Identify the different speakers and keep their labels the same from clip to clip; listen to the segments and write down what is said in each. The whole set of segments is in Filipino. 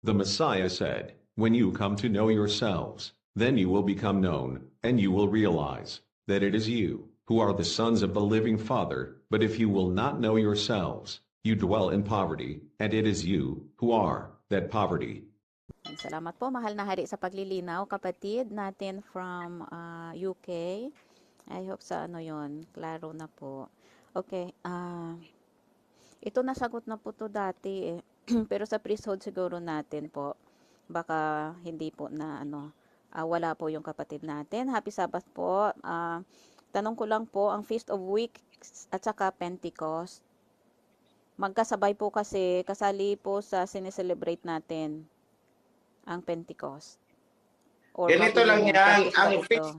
Speaker 1: The Messiah said, "When you come to know yourselves, then you will become known, and you will realize that it is you who are the sons of the living Father. But if you will not know yourselves, you dwell in poverty, and it is you who are that poverty."
Speaker 2: Salamat po, mahal na hari, sa paglilinaw, kapatid natin from UK. I hope sa ano yon, klaro na po. Okay, ito nasagot na po to dati eh. Pero sa priesthood siguro natin po, baka hindi po na ano, wala po yung kapatid natin. Happy Sabbath po. Tanong ko lang po, ang Feast of Weeks at saka Pentecost, magkasabay po kasi kasali po sa sineselebrate natin ang Pentecost. Or
Speaker 3: Ganito lang
Speaker 2: yung
Speaker 3: yan,
Speaker 2: practice
Speaker 3: ang
Speaker 2: ba ito?
Speaker 3: feast.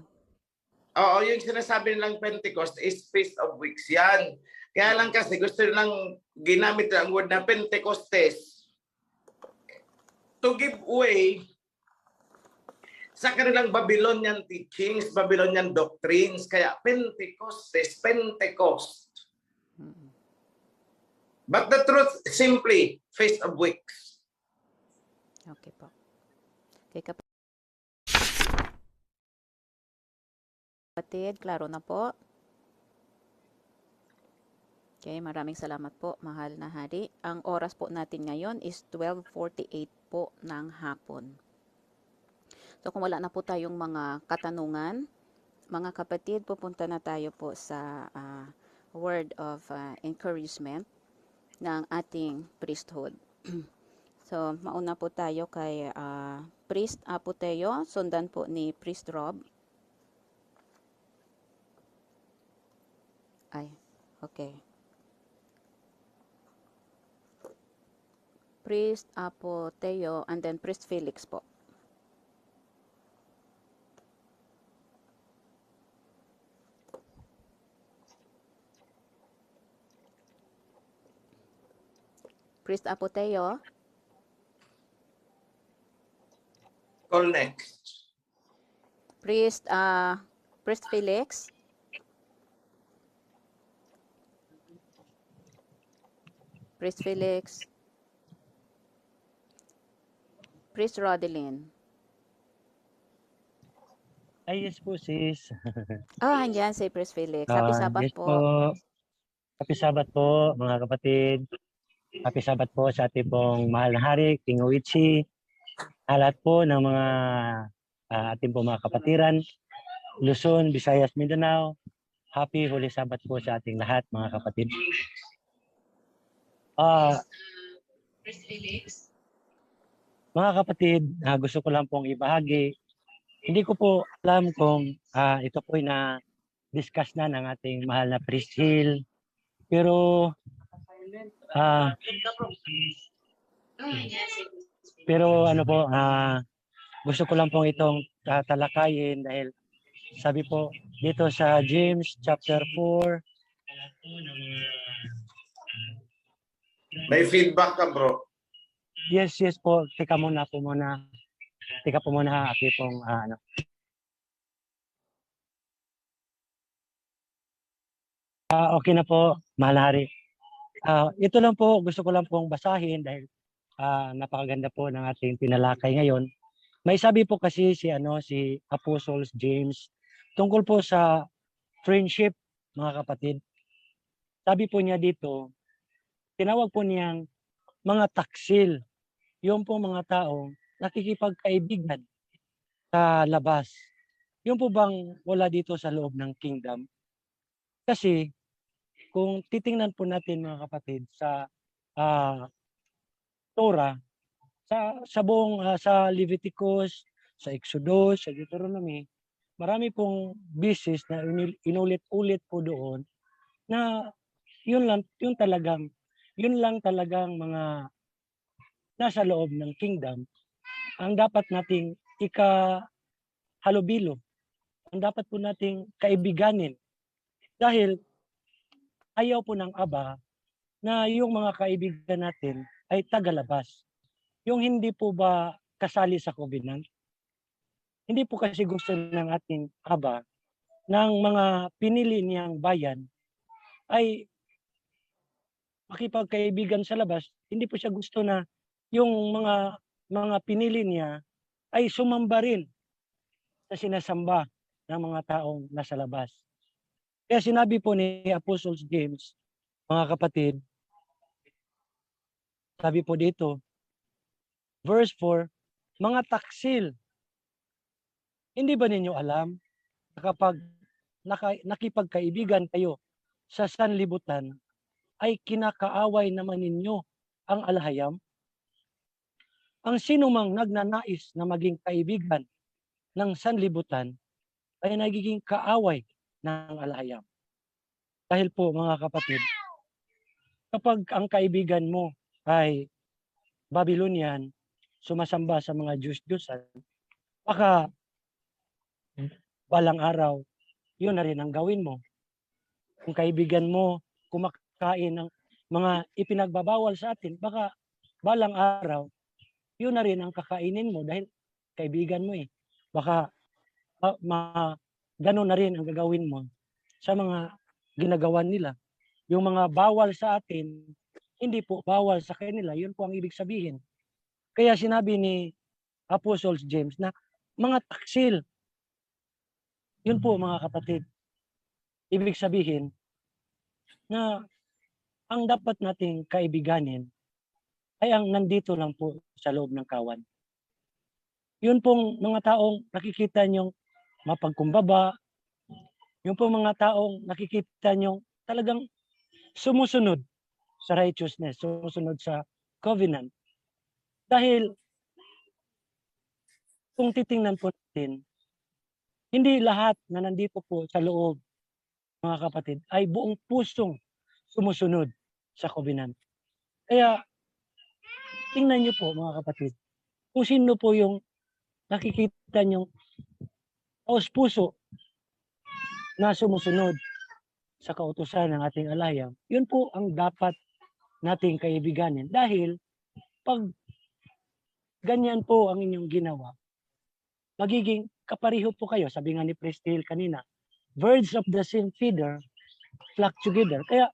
Speaker 3: Oo, yung sinasabi nilang Pentecost is Feast of Weeks yan. Kaya lang kasi gusto nilang ginamit ang word na Pentecostes to give way sa kanilang Babylonian teachings, Babylonian doctrines. Kaya Pentecostes, Pentecost. But the truth, simply, Feast of Weeks.
Speaker 2: Okay po. Okay, kapatid, klaro na po. Okay, maraming salamat po, mahal na hari. Ang oras po natin ngayon is 12:48 po ng hapon. So kung wala na po tayong mga katanungan, mga kapatid, pupunta na tayo po sa word of encouragement ng ating priesthood. So mauna po tayo kay Priest Apoteo, sundan po ni Priest Rob. Ay, okay. Priest Apoteo and then Priest Felix po. Priest Apoteo.
Speaker 3: Call next.
Speaker 2: Priest Felix. Priest Felix. Priest Rodelyn.
Speaker 4: Ay, yes po, sis.
Speaker 2: Andyan si Priest Felix. Happy Sabbath
Speaker 4: yes
Speaker 2: po.
Speaker 4: Happy Sabbath po, mga kapatid. Happy Sabbath po sa ating pong mahal na hari, King Uichi. Lahat po ng mga ating pong mga kapatiran, Luzon, Visayas, Mindanao. Happy Holy Sabbath po sa ating lahat, mga kapatid.
Speaker 5: Priest Felix.
Speaker 4: Mga kapatid, gusto ko lang pong ibahagi. Hindi ko po alam kung ito po ay na-discuss na ng ating mahal na Priest Hill. Pero ano po, gusto ko lang pong itong talakayin dahil sabi po dito sa James chapter 4.
Speaker 3: May feedback ka, bro.
Speaker 4: Yes po. Teka po muna. Aki pong ano. Okay na po, mahal na hari. Ito lang po, gusto ko lang pong basahin dahil napakaganda po ng ating tinalakay ngayon. May sabi po kasi si Apostle James tungkol po sa friendship, mga kapatid. Sabi po niya dito, tinawag po niyang mga taksil. Yung po mga tao nakikipagkaibigan sa labas. Yung po bang wala dito sa loob ng kingdom? Kasi kung titingnan po natin, mga kapatid, sa Torah, sa buong sa Leviticus, sa Exodus, sa Deuteronomy, marami pong bisis na inulit-ulit po doon na yun lang talagang mga nasa loob ng kingdom ang dapat nating ikahalubilo, ang dapat po nating kaibiganin. Dahil ayaw po ng Aba na yung mga kaibigan natin ay tagalabas. Yung hindi po ba kasali sa covenant? Hindi po kasi gusto ng ating Aba ng mga pinili niyang bayan ay makipagkaibigan sa labas. Hindi po siya gusto na yung mga mga pinili niya ay sumamba rin sa sinasamba ng mga taong nasa labas. Kaya sinabi po ni Apostle James, mga kapatid, sabi po dito, verse 4, mga taksil, hindi ba ninyo alam na kapag nakipagkaibigan kayo sa sanlibutan, ay kinakaaway naman ninyo ang alhayam? Ang sinumang nagnanais na maging kaibigan ng sanlibutan ay nagiging kaaway ng alhayam. Dahil po mga kapatid, kapag ang kaibigan mo ay Babylonian, sumasamba sa mga Diyos-Diyosan, baka balang araw, yun na rin ang gawin mo. Kung kaibigan mo kumakain ng mga ipinagbabawal sa atin, baka balang araw, yun na rin ang kakainin mo dahil kaibigan mo eh. Baka ganun na rin ang gagawin mo sa mga ginagawa nila. Yung mga bawal sa atin, hindi po bawal sa kanila. Yun po ang ibig sabihin. Kaya sinabi ni Apostle James na mga taksil. Yun po mga kapatid. Ibig sabihin na ang dapat nating kaibiganin ay ang nandito lang po sa loob ng kawan. Yun pong mga taong nakikita nyong mapagkumbaba, yung pong mga taong nakikita nyong talagang sumusunod sa righteousness, sumusunod sa covenant. Dahil kung titingnan po natin, hindi lahat na nandito po sa loob, mga kapatid, ay buong pusong sumusunod sa covenant. Kaya, tingnan niyo po mga kapatid, kung sino po yung nakikita nyo taos-puso na sumusunod sa kautusan ng ating alaya, yun po ang dapat nating kaibiganin. Dahil pag ganyan po ang inyong ginawa, magiging kapareho po kayo. Sabi nga ni Prestil kanina, birds of the same feather flock together. Kaya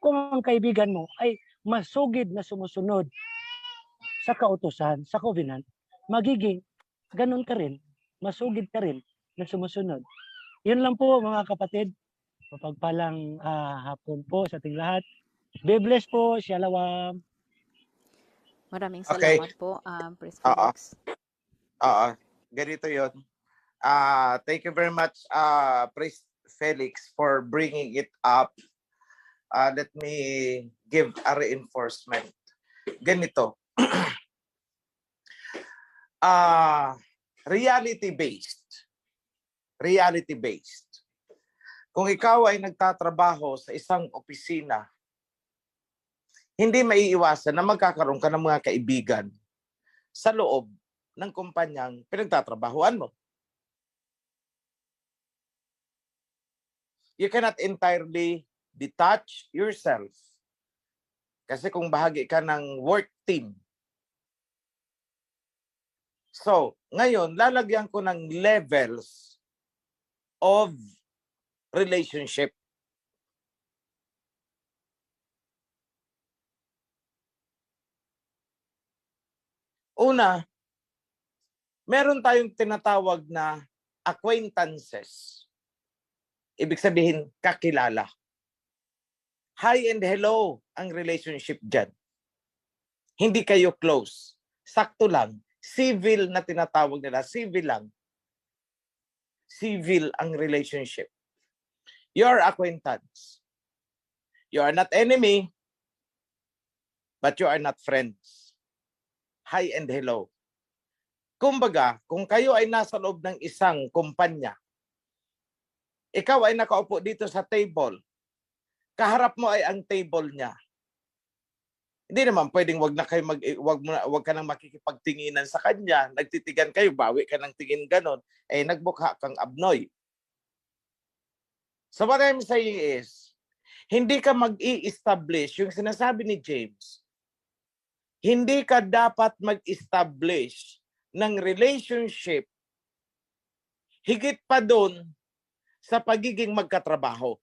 Speaker 4: kung ang kaibigan mo ay masugid na sumusunod sa kautusan, sa covenant, magiging ganun ka rin, masugid ka rin na sumusunod. Yun lang po mga kapatid. Mapagpalang hapon po sa ating lahat. Be blessed po. Shalom.
Speaker 2: Maraming
Speaker 3: Okay.
Speaker 2: salamat po, Priest
Speaker 3: Oo.
Speaker 2: Felix.
Speaker 3: Ganito yun. Thank you very much, Priest Felix, for bringing it up. Let me give a reinforcement. Ganito. Reality-based. Reality-based. Kung ikaw ay nagtatrabaho sa isang opisina, hindi maiiwasan na magkakaroon ka ng mga kaibigan sa loob ng kumpanyang pinagtatrabahuan mo. You cannot entirely detach yourself. Kasi kung bahagi ka ng work team. So, ngayon, lalagyan ko ng levels of relationship. Una, meron tayong tinatawag na acquaintances. Ibig sabihin, kakilala. Hi and hello ang relationship dyan. Hindi kayo close. Sakto lang. Civil na tinatawag nila. Civil lang. Civil ang relationship. Your acquaintance. You are not enemy, but you are not friends. Hi and hello. Kumbaga, kung kayo ay nasa loob ng isang kumpanya, ikaw ay nakaupo dito sa table, kaharap mo ay ang table niya. Hindi naman pwedeng wag ka nang makikipagtinginan sa kanya, nagtitigan kayo, bawi ka ng tingin ganon, nagbukha kang abnoy. So what I'm saying is, hindi ka mag-i-establish, yung sinasabi ni James, hindi ka dapat mag-establish ng relationship higit pa doon sa pagiging magkatrabaho.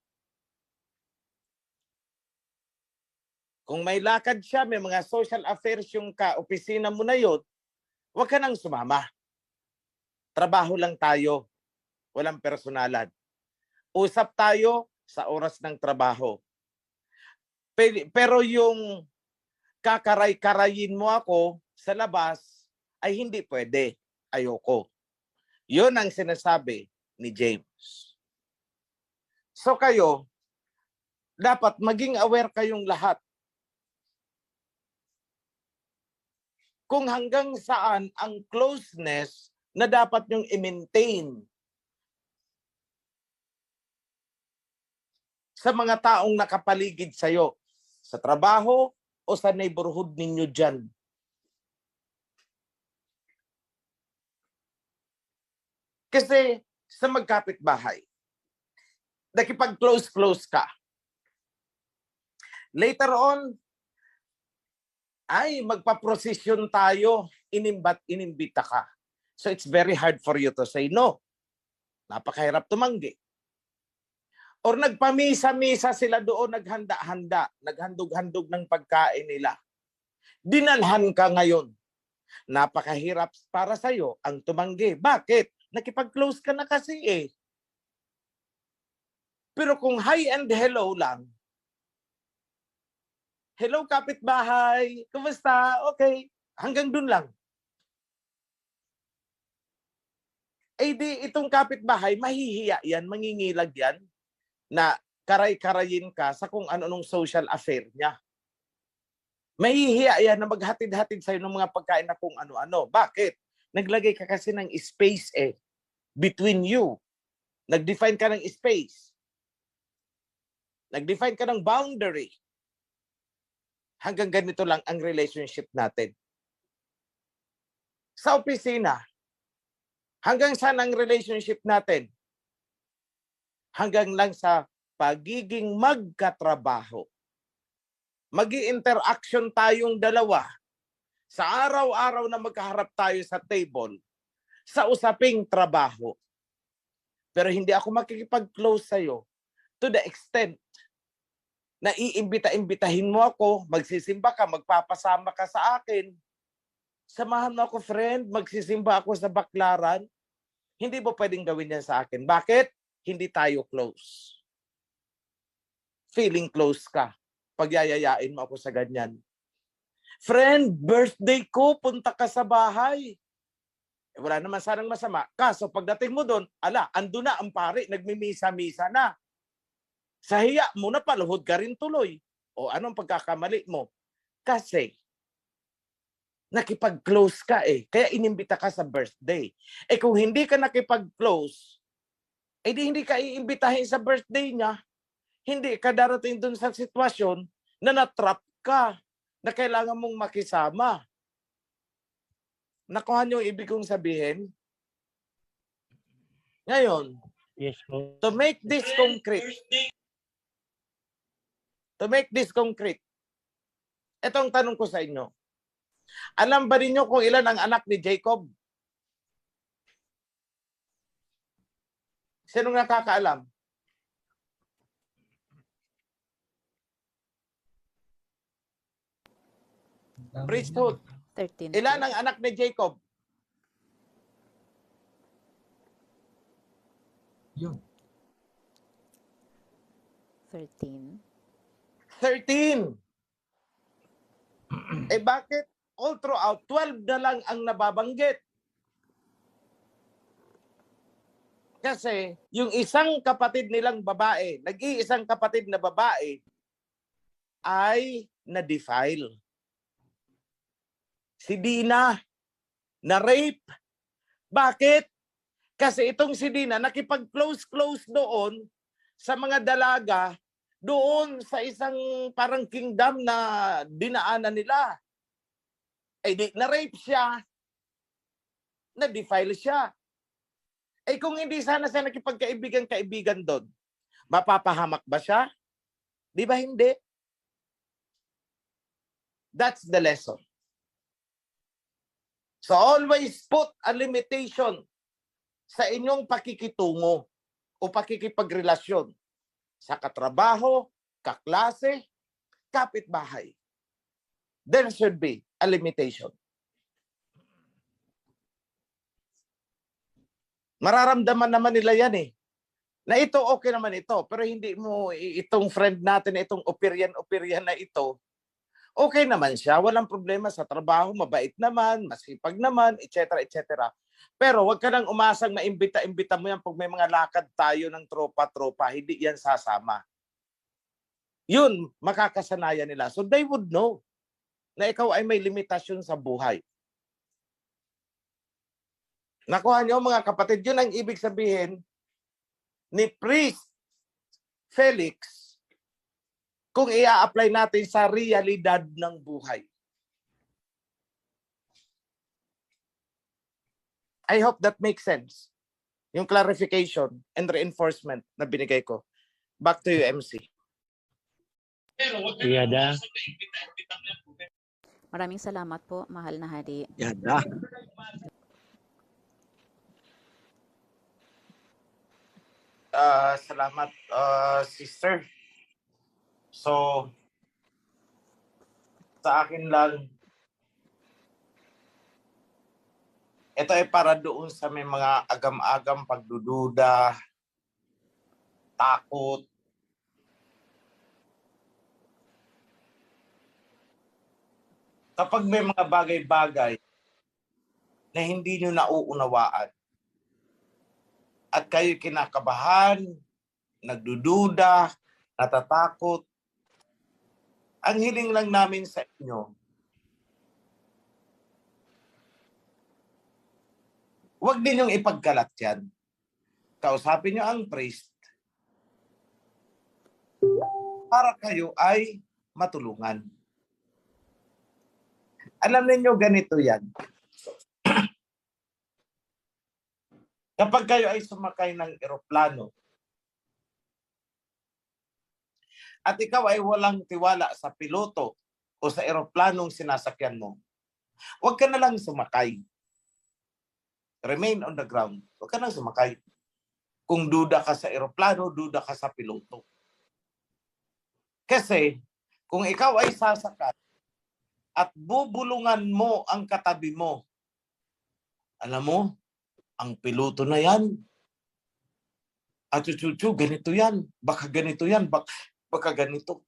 Speaker 3: Kung may lakad siya, may mga social affairs yung ka-opisina mo na yun, Huwag ka nang sumama. Trabaho lang tayo. Walang personalan. Usap tayo sa oras ng trabaho. Pero yung kakaray-karayin mo ako sa labas ay hindi pwede. Ayoko. Yun ang sinasabi ni James. So kayo, dapat maging aware kayong lahat. Kung hanggang saan ang closeness na dapat nyong i-maintain sa mga taong nakapaligid sa'yo, sa trabaho o sa neighborhood ninyo dyan. Kasi sa magkapit-bahay, nakipag-close ka. Later on, ay magpa-prosesyon tayo, inimbita ka. So it's very hard for you to say no. Napakahirap tumanggi. Or nagpamisa-misa sila doon, naghanda-handa, naghandog-handog ng pagkain nila. Dinalhan ka ngayon. Napakahirap para sa'yo ang tumanggi. Bakit? Nakipag-close ka na kasi eh. Pero kung hi and hello lang, hello kapitbahay, kumusta? Okay, hanggang dun lang. Eh di itong kapitbahay, mahihiya yan, mangingilag yan, na karay-karayin ka sa kung ano-anong social affair niya. Mahihiya yan na maghatid-hatid sa'yo ng mga pagkain na kung ano-ano. Bakit? Naglagay ka kasi ng space between you. Nag-define ka ng space. Nag-define ka ng boundary. Hanggang ganito lang ang relationship natin. Sa opisina, hanggang saan ang relationship natin? Hanggang lang sa pagiging magkatrabaho. Magi-interaction tayong dalawa sa araw-araw na magkaharap tayo sa table sa usaping trabaho. Pero hindi ako makikipag-close sa'yo to the extent na iimbita-imbitahin mo ako, magsisimba ka, magpapasama ka sa akin. Samahan mo ako, friend, magsisimba ako sa Baklaran. Hindi mo pwedeng gawin yan sa akin. Bakit? Hindi tayo close. Feeling close ka. Pagyayayain mo ako sa ganyan. Friend, birthday ko, punta ka sa bahay. Wala naman sanang masama. Kaso pagdating mo doon, ando na ang pare, nagmimisa-misa na. Sa hiya mo na paluhod ka rin tuloy. O anong pagkakamali mo? Kasi, nakipag-close ka kaya inimbita ka sa birthday. Kung hindi ka nakipag-close, di hindi ka iimbitahin sa birthday niya. Hindi ka darating dun sa sitwasyon na natrap ka, na kailangan mong makisama. Nakuha niyo yung ibig kong sabihin? Ngayon,
Speaker 4: Yes po.
Speaker 3: to make this concrete, itong tanong ko sa inyo. Alam ba ninyo kung ilan ang anak ni Jacob? Sinong nakakaalam? Priesthood.
Speaker 2: 13.
Speaker 3: Ilan ang anak ni Jacob?
Speaker 6: Yun.
Speaker 2: 13.
Speaker 3: 13. Bakit all throughout 12 na lang ang nababanggit? Kasi yung isang kapatid nilang babae, nag-iisang kapatid na babae ay na-defile. Si Dina, na-rape. Bakit? Kasi itong si Dina, nakipag-close doon sa mga dalaga, doon sa isang parang kingdom na dinaanan nila. Na-rape siya, na-defile siya. Kung hindi sana siya nakipagkaibigan-kaibigan doon, mapapahamak ba siya? Di ba hindi? That's the lesson. So always put a limitation sa inyong pakikitungo o pakikipagrelasyon sa katrabaho, kaklase, kapitbahay. There should be a limitation. Mararamdaman naman nila yan eh. Na ito okay naman ito, pero hindi mo itong friend natin, itong operian na ito, okay naman siya, walang problema sa trabaho, mabait naman, masipag naman, etc. etc. Pero wag ka nang umasang maimbita-imbita mo yan pag may mga lakad tayo ng tropa-tropa, hindi yan sasama. Yun, makakasanayan nila. So they would know na ikaw ay may limitasyon sa buhay. Nakuha niyo mga kapatid, yun ang ibig sabihin ni Priest Felix kung i-apply natin sa realidad ng buhay. I hope that makes sense. Yung clarification and reinforcement na binigay ko. Back to you, MC.
Speaker 4: Yada.
Speaker 2: Maraming salamat po, mahal na hari.
Speaker 6: Yada.
Speaker 3: Salamat, sister. So, sa akin lang, ito ay para doon sa may mga agam-agam pagdududa, takot. Kapag may mga bagay-bagay na hindi nyo nauunawaan at kayo kinakabahan, nagdududa, natatakot, ang hiling lang namin sa inyo, huwag ninyong ipagkalat yan. Kausapin nyo ang priest para kayo ay matulungan. Alam niyo ganito yan. Kapag kayo ay sumakay ng eroplano at ikaw ay walang tiwala sa piloto o sa eroplanong sinasakyan mo, huwag ka na lang sumakay. Remain on the ground. Huwag ka nang sumakay. Kung duda ka sa eroplano, duda ka sa piloto. Kasi, kung ikaw ay sasakay at bubulungan mo ang katabi mo, alam mo, ang piloto na yan, at ganito yan, baka ganito yan, baka ganito.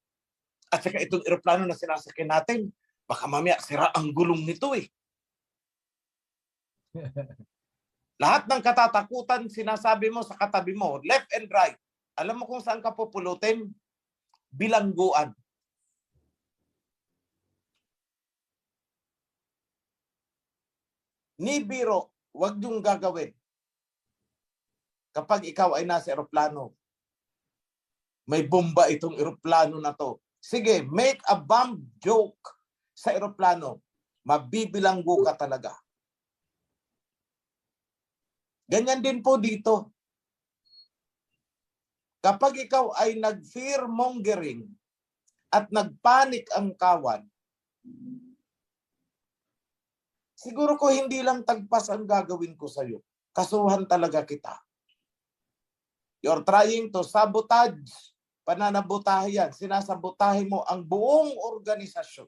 Speaker 3: At saka itong eroplano na sinasakyan natin, baka mamaya sira ang gulong nito eh. Lahat ng katatakutan sinasabi mo sa katabi mo, left and right. Alam mo kung saan ka pupulutin? Bilangguan. Ni biro, wag yung gagawin. Kapag ikaw ay nasa eroplano, may bomba itong eroplano na to. Sige, make a bomb joke sa eroplano. Mabibilanggo ka talaga. Ganyan din po dito. Kapag ikaw ay nag-fear mongering at nagpanik ang kawan, siguro ko hindi lang tagpas ang gagawin ko sa iyo. Kasuhan talaga kita. You're trying to sabotage. Pananabotahe yan. Sinasabotahe mo ang buong organisasyon.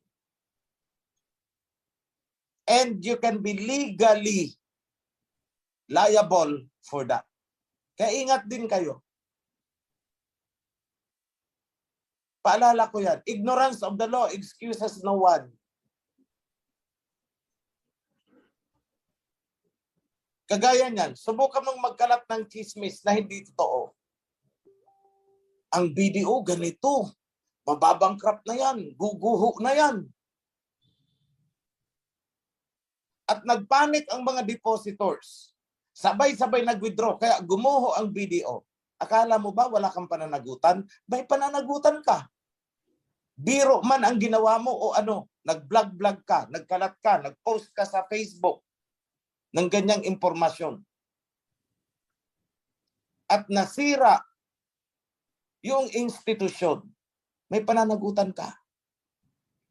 Speaker 3: And you can be legally liable for that. Kaya ingat din kayo. Paalala ko yan. Ignorance of the law excuses no one. Kagaya niyan, subukan mong magkalat ng chismis na hindi totoo. Ang BDO ganito, mababangkrap na yan, guguho na yan. At nagpanik ang mga depositors. Sabay-sabay nag-withdraw, kaya gumuho ang BDO. Akala mo ba wala kang pananagutan? May pananagutan ka. Biro man ang ginawa mo o ano, nag-vlog ka, nagkalat ka, nag-post ka sa Facebook ng ganyang impormasyon. At nasira yung institusyon, may pananagutan ka.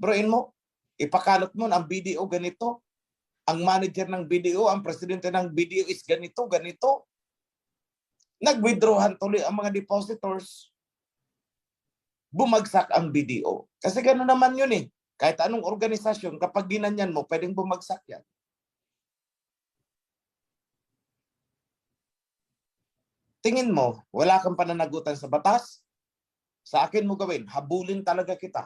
Speaker 3: Broin mo, ipakalat mo na ang BDO ganito, ang manager ng BDO, ang presidente ng BDO is ganito, ganito. Nag-withdrawhan tuloy ang mga depositors. Bumagsak ang BDO. Kasi gano'n naman yun eh. Kahit anong organisasyon, kapag ginanyan mo, pwedeng bumagsak yan. tingin mo, wala kang pananagutan sa batas? Sa akin mo gawin, habulin talaga kita.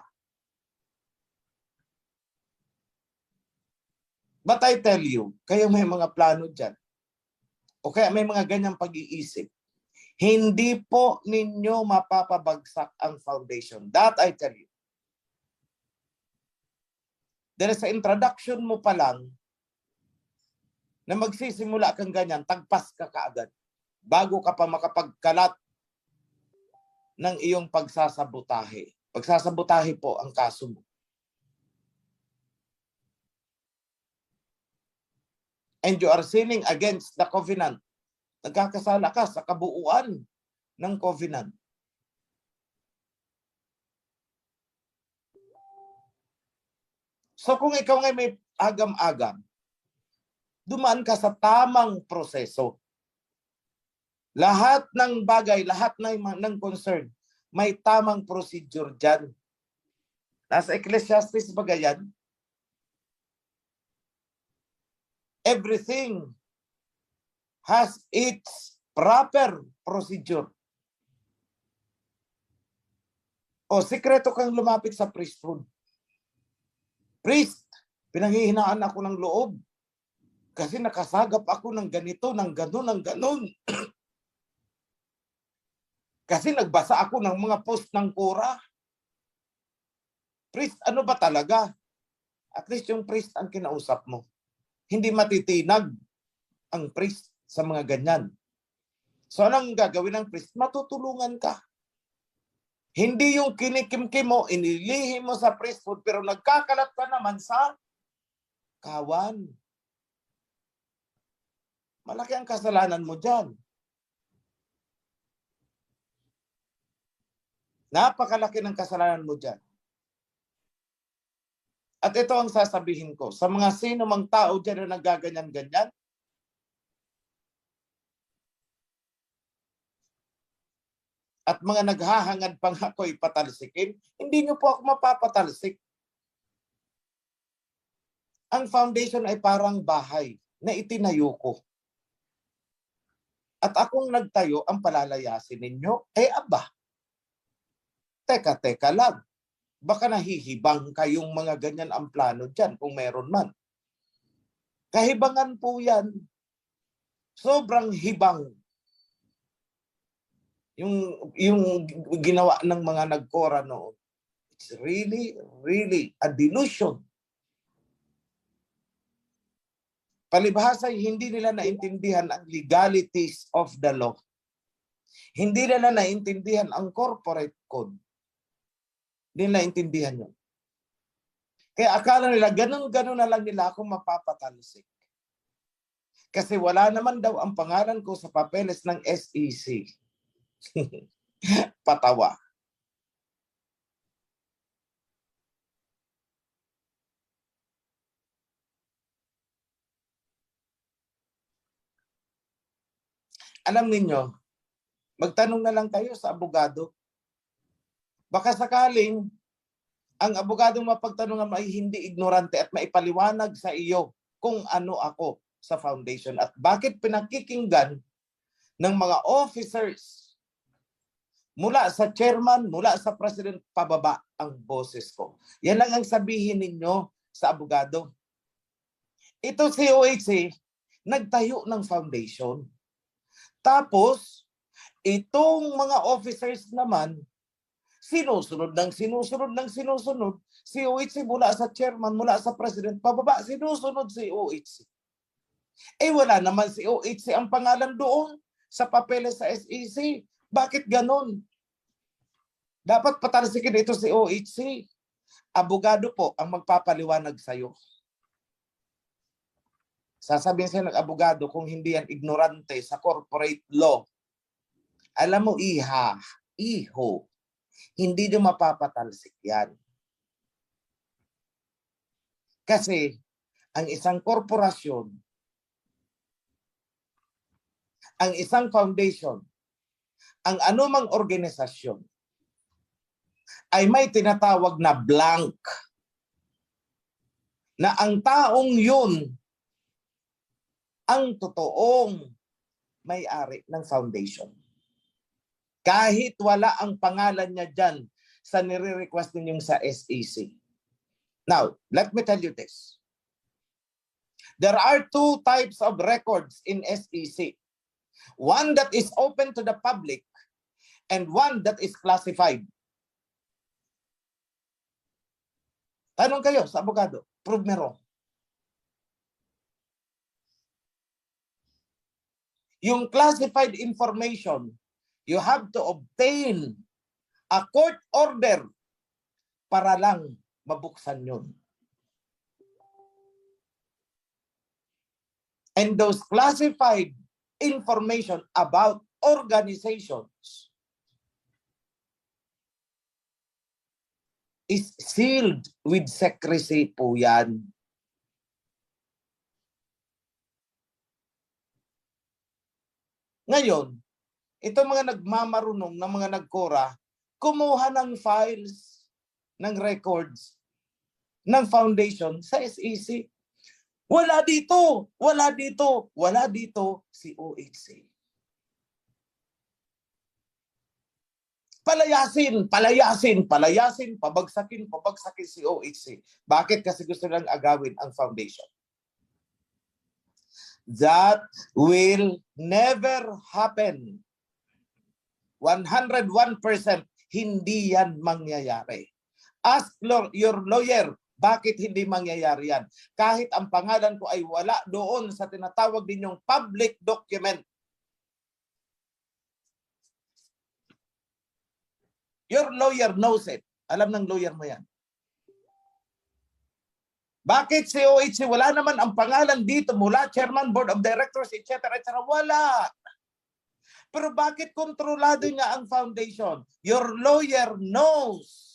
Speaker 3: But I tell you, kayo may mga plano dyan, o kaya may mga ganyang pag-iisip, hindi po ninyo mapapabagsak ang foundation. That I tell you. Dahil sa introduction mo pa lang, na magsisimula kang ganyan, tagpas ka kaagad. Bago ka pa makapagkalat ng iyong pagsasabotahe. Pagsasabotahe po ang kaso mo. And you are sinning against the covenant. Nagkakasala ka sa kabuuan ng covenant. So kung ikaw ngay may agam-agam, dumaan ka sa tamang proseso. Lahat ng bagay, lahat ng concern, may tamang procedure dyan. Nasa Ecclesiastes ba yan? Everything has its proper procedure. O, sikreto kang lumapit sa priesthood. Priest, pinanghihinaan ako ng loob. Kasi nakasagap ako ng ganito, ng ganon, ng ganon. Kasi nagbasa ako ng mga post ng Quora. Priest, ano ba talaga? At least yung priest ang kinausap mo. Hindi matitinag ang priest sa mga ganyan. So anong gagawin ng priest? Matutulungan ka. Hindi yung kinikimkim mo, inilihim mo sa priesthood, pero nagkakalat ka naman sa kawan. Malaki ang kasalanan mo dyan. Napakalaki ng kasalanan mo dyan. At ito ang sasabihin ko, sa mga sino mang tao dyan na nagaganyan-ganyan, at mga naghahangad pang ako'y patalsikin, hindi nyo po ako mapapatalsik. Ang foundation ay parang bahay na itinayo ko. At akong nagtayo, ang palalayasin ninyo, aba, teka lang. Baka nahihibang kayong mga ganyan ang plano dyan kung meron man. Kahibangan po yan. Sobrang hibang. Yung ginawa ng mga nagkora noon. It's really, really a delusion. Palibhasa, hindi nila naintindihan ang legalities of the law. Hindi nila naintindihan ang corporate code. Hindi naintindihan yun. Kaya akala nila, ganun-ganun na lang nila ako mapapatalsik. Kasi wala naman daw ang pangalan ko sa papeles ng SEC. Patawa. Alam ninyo, magtanong na lang kayo sa abogado. Baka sakaling ang abogadong mapagtanungan ay hindi ignorante at maipaliwanag sa iyo kung ano ako sa foundation at bakit pinakikinggan ng mga officers mula sa chairman, mula sa president pababa ang boses ko. Yan lang ang sabihin ninyo sa abogado. Ito si OHC, nagtayo ng foundation. Tapos, itong mga officers naman, sinusunod. Si OHC mula sa chairman, mula sa president, pababa, sinusunod si OHC. Wala naman si OHC ang pangalan doon sa papeles sa SEC. Bakit ganon? Dapat patalsikin ito si OHC. Abogado po ang magpapaliwanag sa'yo. Sasabihin sa'yo ng abogado kung hindi yan ignorante sa corporate law. Alam mo, iho, hindi nyo mapapatalsik yan. Kasi ang isang korporasyon, ang isang foundation, ang anumang organisasyon, ay may tinatawag na blank. Na ang taong yun, ang totoong may-ari ng foundation. Kahit wala ang pangalan niya dyan sa nire-request ninyong sa SEC. Now, let me tell you this. There are two types of records in SEC. One that is open to the public and one that is classified. Tanong kayo sa abogado, prove me wrong. Yung classified information, you have to obtain a court order para lang mabuksan yun. And those classified information about organizations is sealed with secrecy po yan. Ngayon, itong mga nagmamarunong na mga nagkora, kumuha ng files, ng records, ng foundation sa SEC. Wala dito, wala dito, wala dito si OHC. Palayasin, palayasin, palayasin, pabagsakin, pabagsakin si OHC. Bakit? Kasi gusto lang agawin ang foundation. That will never happen. 101% hindi yan mangyayari. Ask your lawyer, bakit hindi mangyayari yan? Kahit ang pangalan ko ay wala doon sa tinatawag ninyong public document. Your lawyer knows it. Alam ng lawyer mo yan. Bakit si OHC wala naman ang pangalan dito mula chairman, board of directors, etc. etc. Wala. Pero bakit kontrolado niya ang foundation? Your lawyer knows.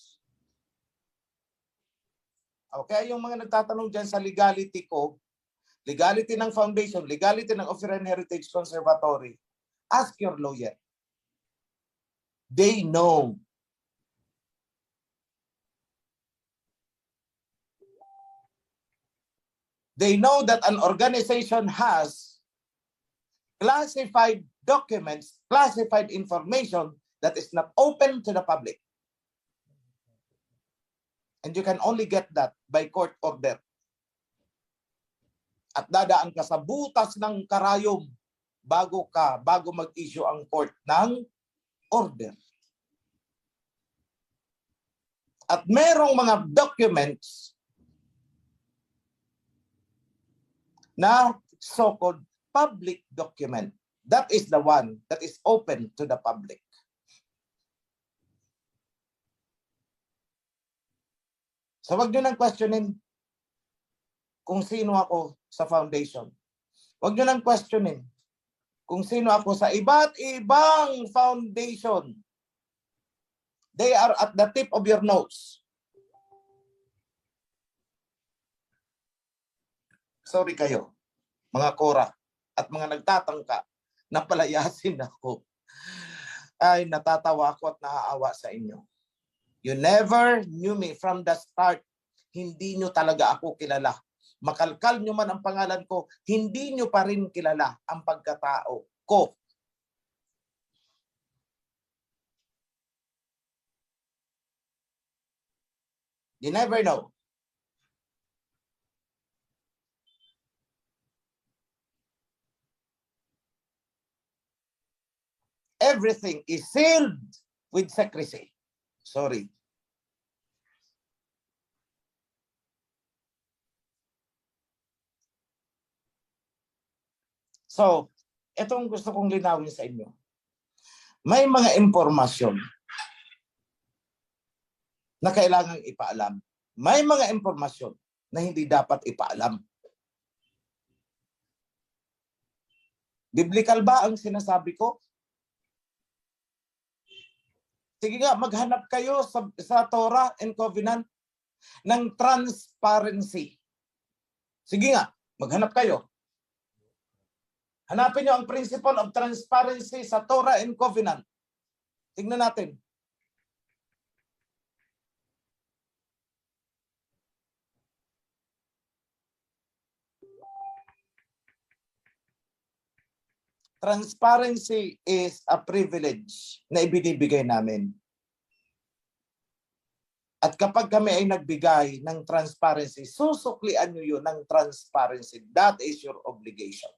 Speaker 3: Okay, yung mga nagtatanong dyan sa legality ko, legality ng foundation, legality ng Offering Heritage Conservatory, ask your lawyer. They know. They know that an organization has classified documents, classified information that is not open to the public. And you can only get that by court order. At dadaan ka sa butas ng karayom bago mag-issue ang court ng order. At merong mga documents na so-called public document. That is the one that is open to the public. So wag nyo nang questionin kung sino ako sa foundation. Wag nyo nang questionin kung sino ako sa iba't ibang foundation. They are at the tip of your nose. Sorry kayo, mga kora at mga nagtatangka na palayasin ako. Ay, natatawa ako at naaawa sa inyo. You never knew me from the start. Hindi nyo talaga ako kilala. Makalkal nyo man ang pangalan ko, hindi nyo pa rin kilala ang pagkatao ko. You never know. Everything is sealed with secrecy. Sorry. So, itong gusto kong linawin sa inyo. May mga impormasyon na kailangang ipaalam. May mga impormasyon na hindi dapat ipaalam. Biblical ba ang sinasabi ko? Sige nga, maghanap kayo sa Torah and Covenant ng transparency. Sige nga, maghanap kayo. Hanapin nyo ang principle of transparency sa Torah and Covenant. Tingnan natin. Transparency is a privilege na ibinibigay namin. At kapag kami ay nagbigay ng transparency, susuklian nyo yun ng transparency. That is your obligation.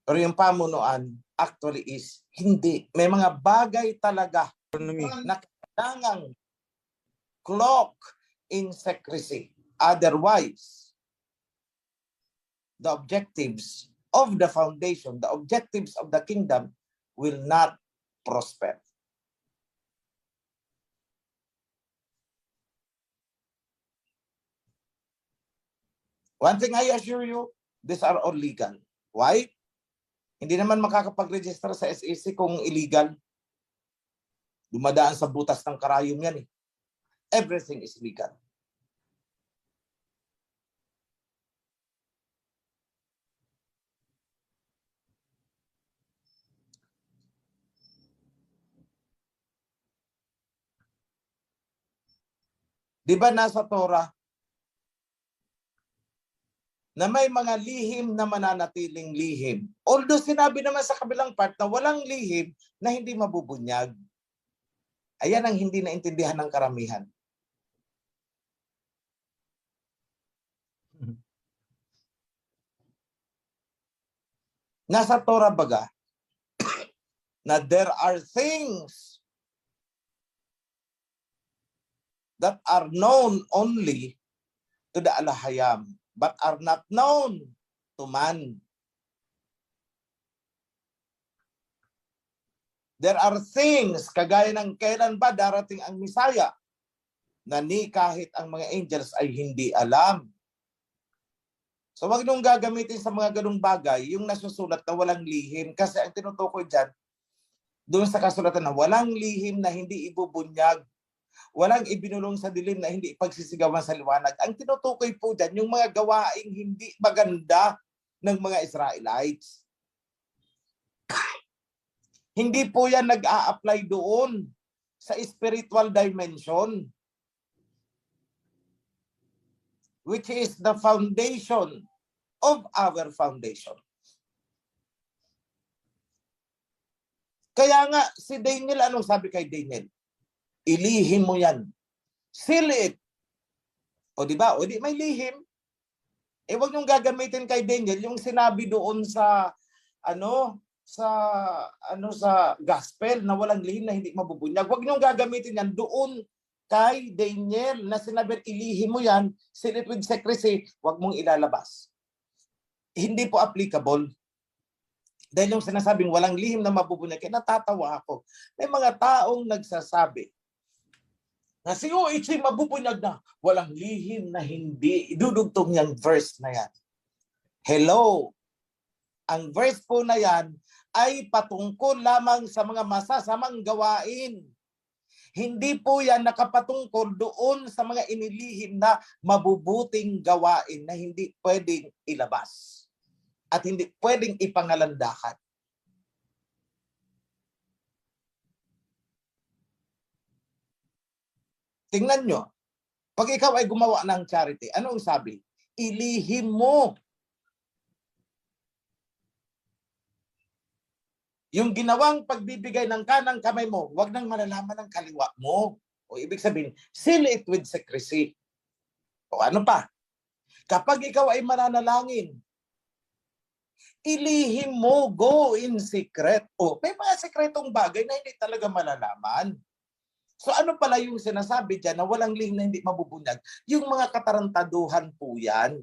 Speaker 3: Pero yung pamunuan actually is hindi. May mga bagay talaga na kailangang cloak in secrecy. Otherwise, the objectives of the foundation, the objectives of the kingdom will not prosper. One thing I assure you, these are all legal. Why? Hindi naman makakapag-register sa SEC kung illegal. Dumadaan sa butas ng karayom yan eh. Everything is legal. Di ba nasa Torah na may mga lihim na mananatiling lihim? Although sinabi naman sa kabilang part na walang lihim na hindi mabubunyag. Ayan ang hindi naintindihan ng karamihan. Nasa Torah baga na there are things that are known only to the Alahayam, but are not known to man. There are things, kagaya ng kailan ba darating ang Misaya, na ni kahit ang mga angels ay hindi alam. So wag niyong gagamitin sa mga ganung bagay yung nasusulat na walang lihim, kasi ang tinutukoy dyan, doon sa kasulatan na walang lihim na hindi ibubunyag, walang ibinulong sa dilim na hindi ipagsisigawan sa liwanag. Ang tinutukoy po dyan, yung mga gawaing hindi maganda ng mga Israelites. Hindi po yan nag-a-apply doon sa spiritual dimension, which is the foundation of our foundation. Kaya nga, si Daniel, anong sabi kay Daniel? Ilihim mo yan. Seal it. O di ba? O di may lihim. Eh wag niyong gagamitin kay Daniel yung sinabi doon sa sa gospel na walang lihim na hindi mabubunyag. Wag niyong gagamitin yan doon kay Daniel na sinabi ilihim mo yan, seal it with secrecy, wag mong ilalabas. Hindi po applicable. Dahil yung sinasabing walang lihim na mabubunyag, kaya natatawa ako. May mga taong nagsasabi na si OHC mabubunyag na, walang lihim na hindi. Idudugtong yung verse na yan. Hello! Ang verse po na yan ay patungkol lamang sa mga masasamang gawain. Hindi po yan nakapatungkol doon sa mga inilihim na mabubuting gawain na hindi pwedeng ilabas at hindi pwedeng ipangalandakan. Tingnan nyo, pag ikaw ay gumawa ng charity, anong sabi? Ilihim mo. Yung ginawang pagbibigay ng kanang kamay mo, wag nang malalaman ng kaliwa mo. O ibig sabihin, seal it with secrecy. O ano pa? Kapag ikaw ay mananalangin, ilihim mo, go in secret. O may mga sekretong bagay na hindi talaga malalaman. So ano pala yung sinasabi dyan na walang lihim na hindi mabubunyag? Yung mga katarantaduhan po yan.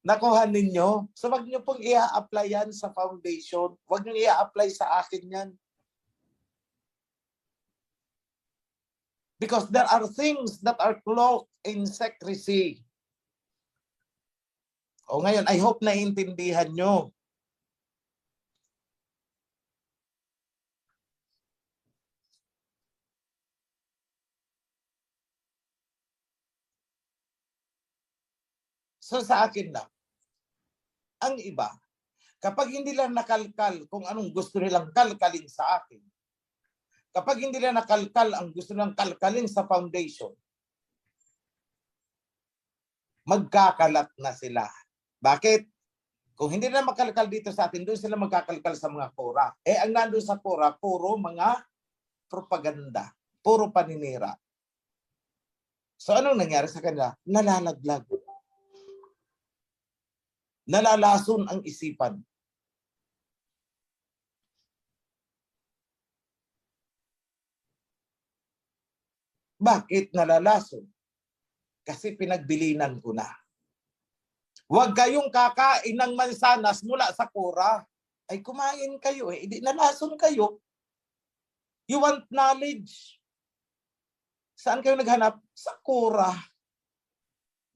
Speaker 3: Nakuha ninyo? So wag nyo pong i-a-apply yan sa foundation. Wag nyo i-a-apply sa akin yan. Because there are things that are cloaked in secrecy. O ngayon, I hope naiintindihan nyo. So sa akin lang, ang iba, kapag hindi lang nakalkal kung anong gusto nilang kalkalin sa akin, kapag hindi lang nakalkal ang gusto nilang kalkalin sa foundation, magkakalat na sila. Bakit? Kung hindi na makalkal dito sa atin, doon sila magkakalkal sa mga kora. Eh, ang nandun sa kora, puro mga propaganda, puro paninira. So, anong nangyari sa kanila? Nalalaglag. Nalalason ang isipan. Bakit nalalason? Kasi pinagbilinan ko na. Huwag kayong kakain ng mansanas mula sa kura. Ay kumain kayo eh. Hindi nalason kayo. You want knowledge? Saan kayo naghanap? Sa kura.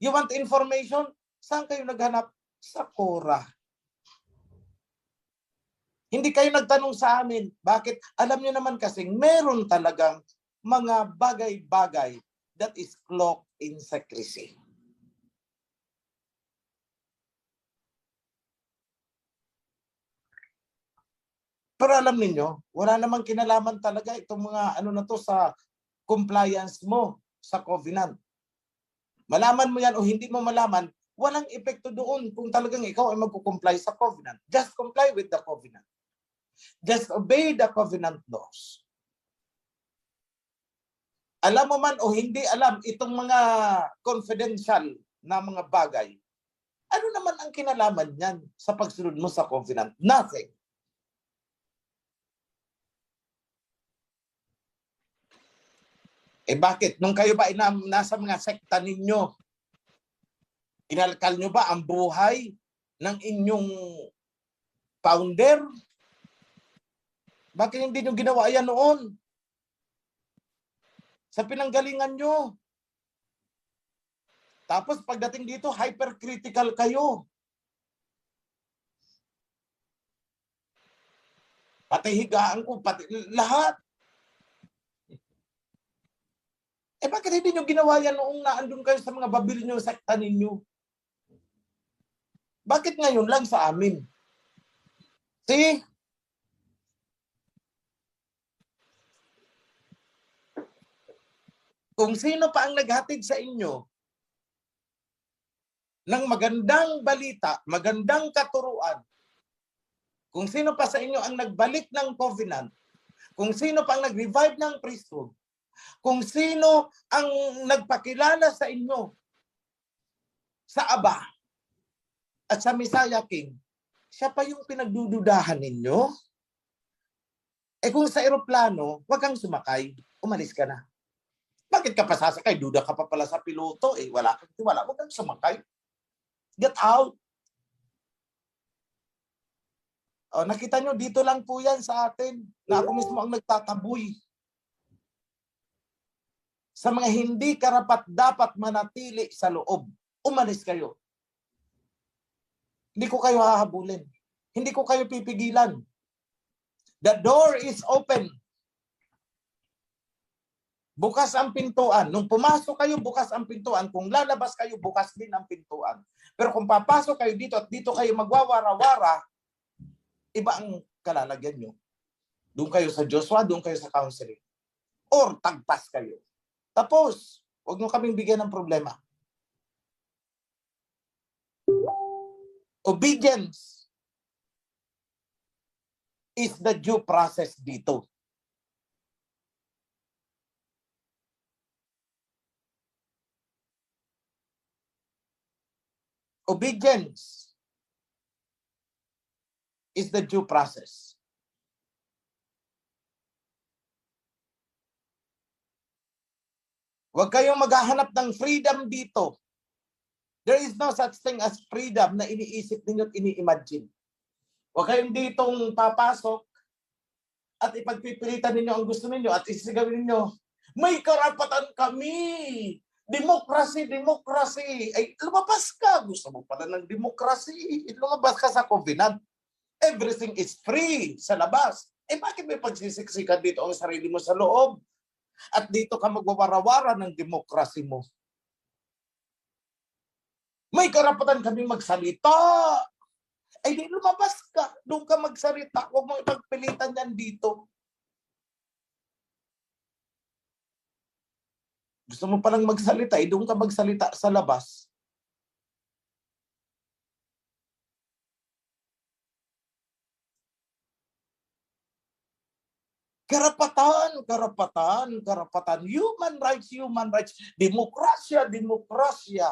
Speaker 3: You want information? Saan kayo naghanap? Sa kura. Hindi kayo nagtanong sa amin. Bakit? Alam niyo naman kasing meron talagang mga bagay-bagay that is cloaked in secrecy. Pero alam niyo, wala namang kinalaman talaga itong mga ano na to sa compliance mo sa covenant. Malaman mo yan o hindi mo malaman, walang epekto doon kung talagang ikaw ay magkukomply sa covenant. Just comply with the covenant. Just obey the covenant laws. Alam mo man o hindi alam itong mga confidential na mga bagay, ano naman ang kinalaman niyan sa pagsunod mo sa covenant? Nothing. Eh bakit? Nung kayo ba nasa mga sekta ninyo, inalkal nyo ba ang buhay ng inyong founder? Bakit hindi nyo ginawa yan noon? Sa pinanggalingan nyo. Tapos pagdating dito, hypercritical kayo. Pati higaan ko, pati lahat. Eh bakit hindi nyo ginawa yan noong naandun kayo sa mga babil nyo, sekta ninyo? Bakit ngayon lang sa amin? See? Kung sino pa ang naghatid sa inyo ng magandang balita, magandang katuruan, kung sino pa sa inyo ang nagbalik ng covenant, kung sino pa ang nag-revive ng priesthood, kung sino ang nagpakilala sa inyo sa Aba at sa Messiah King, siya pa yung pinagdududahan ninyo. Eh kung sa eroplano, wag kang sumakay, umalis ka na. Bakit ka pa sasakay? Duda ka pa pala sa piloto. Eh wala kang tiwala, wag kang sumakay. Get out. Oh, nakita nyo, dito lang po yan sa atin na ako mismo ang nagtataboy. Sa mga hindi karapat-dapat manatili sa loob, umalis kayo. Hindi ko kayo hahabulin. Hindi ko kayo pipigilan. The door is open. Bukas ang pintuan. Nung pumasok kayo, bukas ang pintuan. Kung lalabas kayo, bukas din ang pintuan. Pero kung papasok kayo dito at dito kayo magwawara-wara, iba ang kalalagyan nyo. Doon kayo sa Joshua, doon kayo sa counseling. Or tagpas kayo. Tapos, huwag nyo kaming bigyan ng problema. Obedience is the due process dito. Obedience is the due process. Huwag kayong maghahanap ng freedom dito. There is no such thing as freedom na iniisip ninyo at ini-imagine. Huwag kayong ditong papasok at ipagpipilitan ninyo ang gusto ninyo at isigawin ninyo, may karapatan kami! Democracy, democracy! Ay, lumabas ka! Gusto mo pala ng democracy? Lumabas ka sa covenant. Everything is free sa labas. Eh bakit may pagsisiksikan dito ang sarili mo sa loob? At dito ka magwawarawara ng demokrasi mo. May karapatan kami magsalita. Ay di lumabas ka. Doon ka magsalita. Huwag mo ipagpilitan yan dito. Gusto mo palang magsalita. Doon ka magsalita sa labas. Karapatan, karapatan, karapatan. Human rights, human rights. Demokrasya, demokrasya.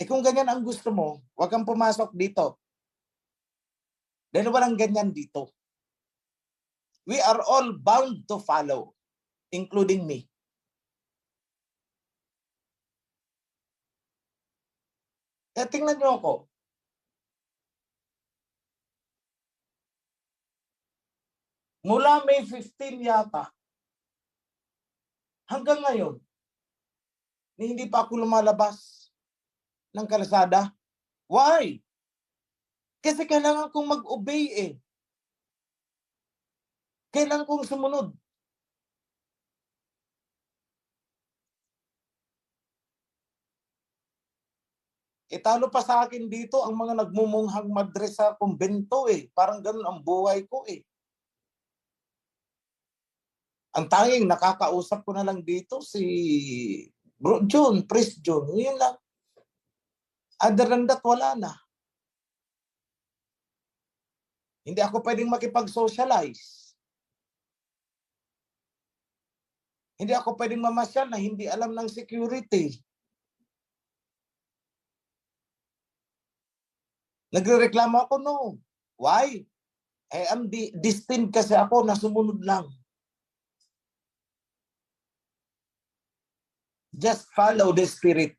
Speaker 3: Kung ganyan ang gusto mo, huwag kang pumasok dito. Dahil walang ganyan dito. We are all bound to follow, including me. Kaya tingnan niyo ako. Mula May 15 yata, hanggang ngayon, hindi pa ako lumalabas ng kalsada. Why? Kasi kailangan kong mag-obey eh. Kailangan kong sumunod. Talo pa sa akin dito ang mga nagmumunghang madre sa kumbento eh. Parang ganun ang buhay ko eh. Ang tanging nakakausap ko na lang dito si Bro John, Priest John. Yun lang. Other than that, wala na. Hindi ako pwedeng makipag-socialize. Hindi ako pwedeng mamasyal na hindi alam ng security. Nagrereklamo ako, no. Why? I am destined kasi ako na sumunod lang. Just follow the spirit.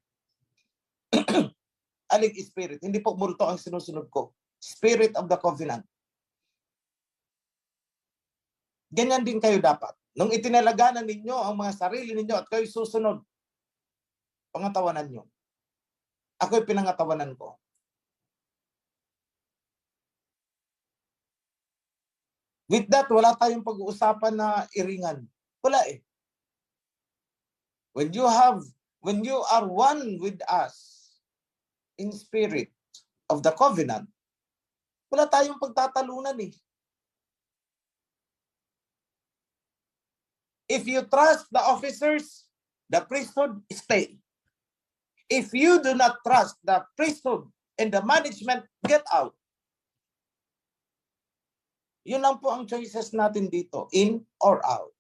Speaker 3: Aling spirit. Hindi po multo ang sinusunod ko. Spirit of the covenant. Ganyan din kayo dapat. Nung itinalaganan ninyo ang mga sarili ninyo at kayo susunod, pangatawanan nyo. Ako'y pinangatawanan ko. With that, wala tayong pag-uusapan na iringan. Wala eh. When you are one with us in spirit of the covenant, wala tayong pagtatalunan eh. If you trust the officers, the priesthood, stay. If you do not trust the priesthood and the management, get out. Yun lang po ang choices natin dito, in or out.